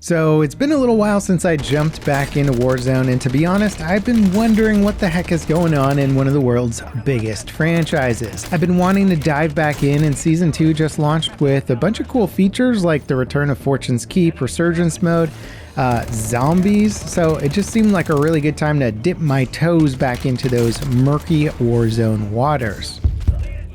So it's been a little while since I jumped back into Warzone, and to be honest, I've been wondering what the heck is going on in one of the world's biggest franchises. I've been wanting to dive back in, and Season 2 just launched with a bunch of cool features like the return of Fortune's Keep, Resurgence mode, zombies, so it just seemed like a really good time to dip my toes back into those murky Warzone waters.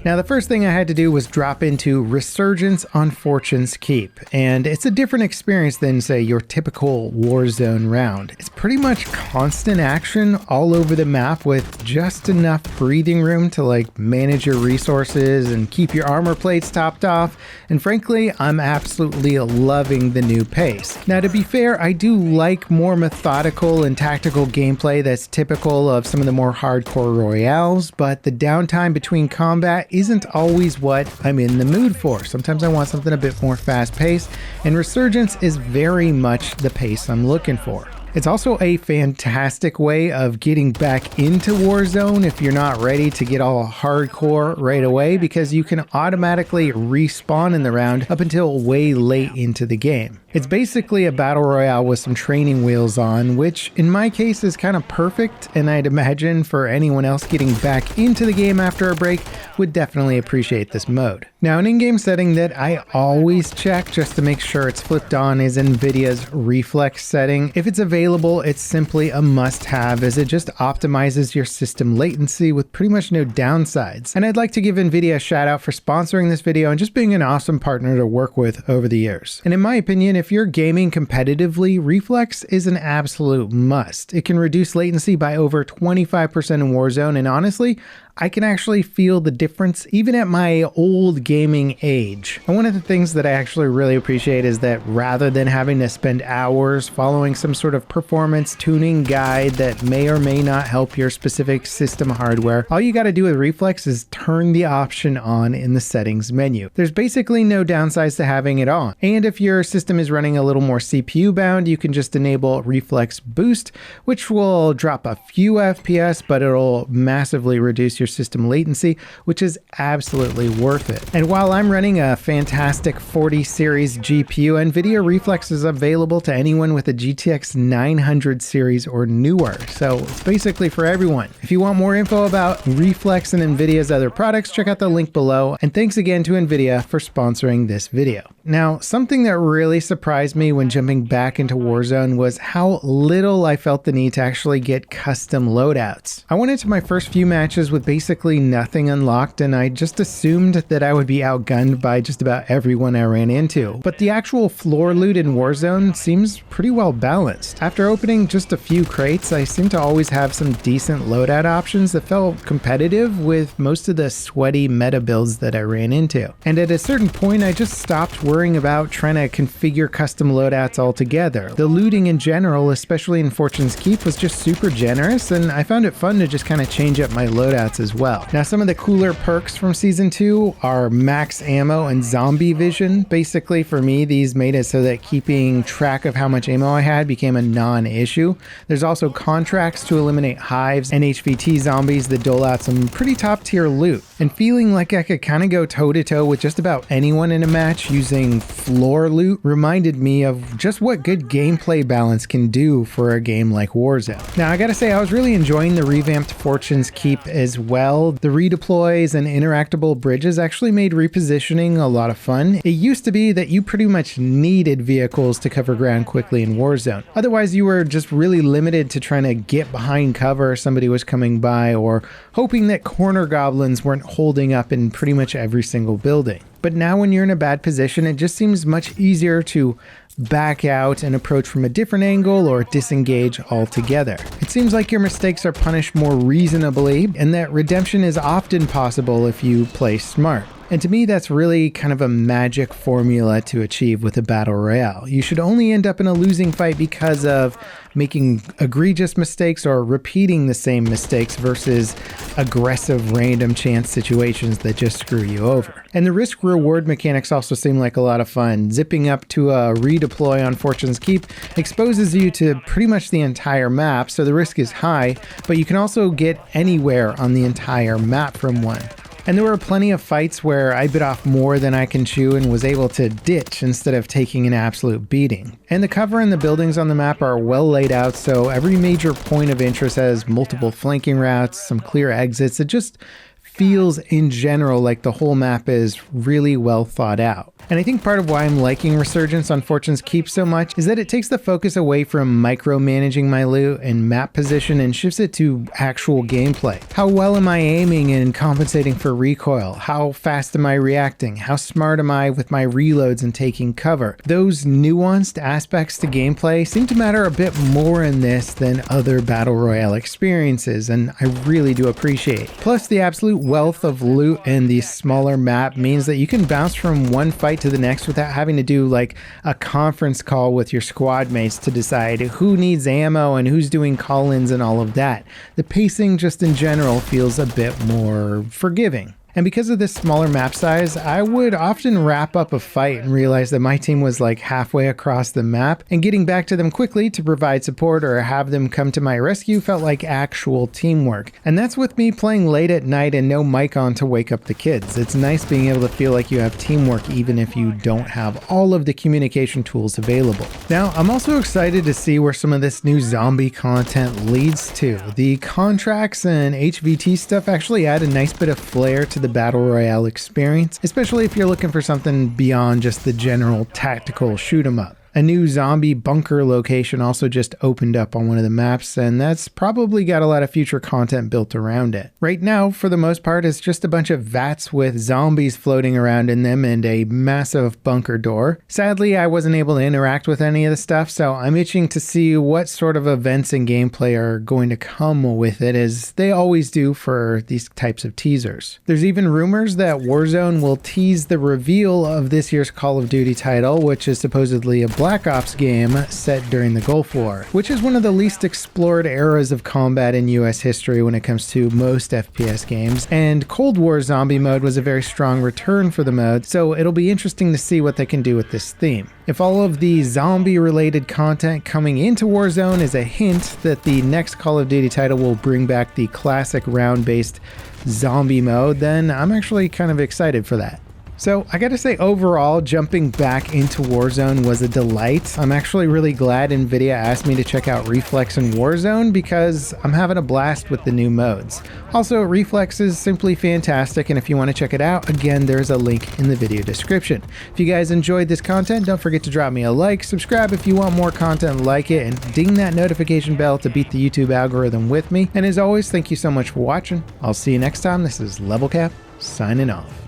Now, the first thing I had to do was drop into Resurgence on Fortune's Keep, and it's a different experience than, say, your typical Warzone round. It's pretty much constant action all over the map with just enough breathing room to manage your resources and keep your armor plates topped off, and frankly, I'm absolutely loving the new pace. Now, to be fair, I do like more methodical and tactical gameplay that's typical of some of the more hardcore royales, but the downtime between combat isn't always what I'm in the mood for. Sometimes I want something a bit more fast-paced, and Resurgence is very much the pace I'm looking for. It's also a fantastic way of getting back into Warzone if you're not ready to get all hardcore right away, because you can automatically respawn in the round up until way late into the game. It's basically a battle royale with some training wheels on, which in my case is kind of perfect, and I'd imagine for anyone else getting back into the game after a break would definitely appreciate this mode. Now, an in-game setting that I always check just to make sure it's flipped on is NVIDIA's reflex setting. If it's available, it's simply a must-have, as it just optimizes your system latency with pretty much no downsides. And I'd like to give NVIDIA a shout out for sponsoring this video and just being an awesome partner to work with over the years. And in my opinion, if you're gaming competitively, reflex is an absolute must. It can reduce latency by over 25% in Warzone, and honestly, I can actually feel the difference even at my old gaming age. And one of the things that I actually really appreciate is that rather than having to spend hours following some sort of performance tuning guide that may or may not help your specific system hardware, all you got to do with Reflex is turn the option on in the settings menu. There's basically no downsides to having it on. And if your system is running a little more CPU bound, you can just enable Reflex Boost, which will drop a few FPS, but it'll massively reduce your system latency, which is absolutely worth it. And while I'm running a fantastic 40 series GPU, NVIDIA Reflex is available to anyone with a GTX 900 series or newer, so it's basically for everyone. If you want more info about Reflex and NVIDIA's other products, check out the link below, and thanks again to NVIDIA for sponsoring this video. Now, something that really surprised me when jumping back into Warzone was how little I felt the need to actually get custom loadouts. I went into my first few matches with basically nothing unlocked, and I just assumed that I would be outgunned by just about everyone I ran into. But the actual floor loot in Warzone seems pretty well balanced. After opening just a few crates, I seem to always have some decent loadout options that felt competitive with most of the sweaty meta builds that I ran into. And at a certain point, I just stopped worrying about trying to configure custom loadouts altogether. The looting in general, especially in Fortune's Keep, was just super generous, and I found it fun to just kind of change up my loadouts as well. Now, some of the cooler perks from Season 2 are max ammo and zombie vision. Basically, for me, these made it so that keeping track of how much ammo I had became a non-issue. There's also contracts to eliminate hives and HVT zombies that dole out some pretty top-tier loot. And feeling like I could kind of go toe-to-toe with just about anyone in a match using floor loot reminded me of just what good gameplay balance can do for a game like Warzone. Now, I gotta say, I was really enjoying the revamped Fortune's Keep as well. The redeploys and interactable bridges actually made repositioning a lot of fun. It used to be that you pretty much needed vehicles to cover ground quickly in Warzone. Otherwise, you were just really limited to trying to get behind cover if somebody was coming by, or hoping that corner goblins weren't holding up in pretty much every single building. But now when you're in a bad position, it just seems much easier to back out and approach from a different angle or disengage altogether. It seems like your mistakes are punished more reasonably, and that redemption is often possible if you play smart. And to me, that's really kind of a magic formula to achieve with a battle royale. You should only end up in a losing fight because of making egregious mistakes or repeating the same mistakes versus aggressive random chance situations that just screw you over. And the risk reward mechanics also seem like a lot of fun. Zipping up to a redeploy on Fortune's Keep exposes you to pretty much the entire map, so the risk is high, but you can also get anywhere on the entire map from one. And there were plenty of fights where I bit off more than I can chew and was able to ditch instead of taking an absolute beating. And the cover and the buildings on the map are well laid out, so every major point of interest has multiple flanking routes, some clear exits. It just feels in general like the whole map is really well thought out. And I think part of why I'm liking Resurgence on Fortune's Keep so much is that it takes the focus away from micromanaging my loot and map position and shifts it to actual gameplay. How well am I aiming and compensating for recoil? How fast am I reacting? How smart am I with my reloads and taking cover? Those nuanced aspects to gameplay seem to matter a bit more in this than other Battle Royale experiences, and I really do appreciate. Plus, the absolute wealth of loot in the smaller map means that you can bounce from one fight to the next without having to do like a conference call with your squad mates to decide who needs ammo and who's doing call-ins and all of that. The pacing just in general feels a bit more forgiving. And because of this smaller map size, I would often wrap up a fight and realize that my team was like halfway across the map, and getting back to them quickly to provide support or have them come to my rescue felt like actual teamwork. And that's with me playing late at night and no mic on to wake up the kids. It's nice being able to feel like you have teamwork even if you don't have all of the communication tools available. Now, I'm also excited to see where some of this new zombie content leads to. The contracts and HVT stuff actually add a nice bit of flair to the Battle Royale experience, especially if you're looking for something beyond just the general tactical shoot 'em up. A new zombie bunker location also just opened up on one of the maps, and that's probably got a lot of future content built around it. Right now, for the most part, it's just a bunch of vats with zombies floating around in them and a massive bunker door. Sadly, I wasn't able to interact with any of the stuff, so I'm itching to see what sort of events and gameplay are going to come with it, as they always do for these types of teasers. There's even rumors that Warzone will tease the reveal of this year's Call of Duty title, which is supposedly a Black Ops game set during the Gulf War, which is one of the least explored eras of combat in US history when it comes to most FPS games, and Cold War zombie mode was a very strong return for the mode, so it'll be interesting to see what they can do with this theme. If all of the zombie related content coming into Warzone is a hint that the next Call of Duty title will bring back the classic round-based zombie mode, then I'm actually kind of excited for that. So I gotta say, overall, jumping back into Warzone was a delight. I'm actually really glad Nvidia asked me to check out Reflex in Warzone because I'm having a blast with the new modes. Also, Reflex is simply fantastic, and if you want to check it out, again, there's a link in the video description. If you guys enjoyed this content, don't forget to drop me a like, subscribe if you want more content like it, and ding that notification bell to beat the YouTube algorithm with me. And as always, thank you so much for watching. I'll see you next time. This is Level Cap, signing off.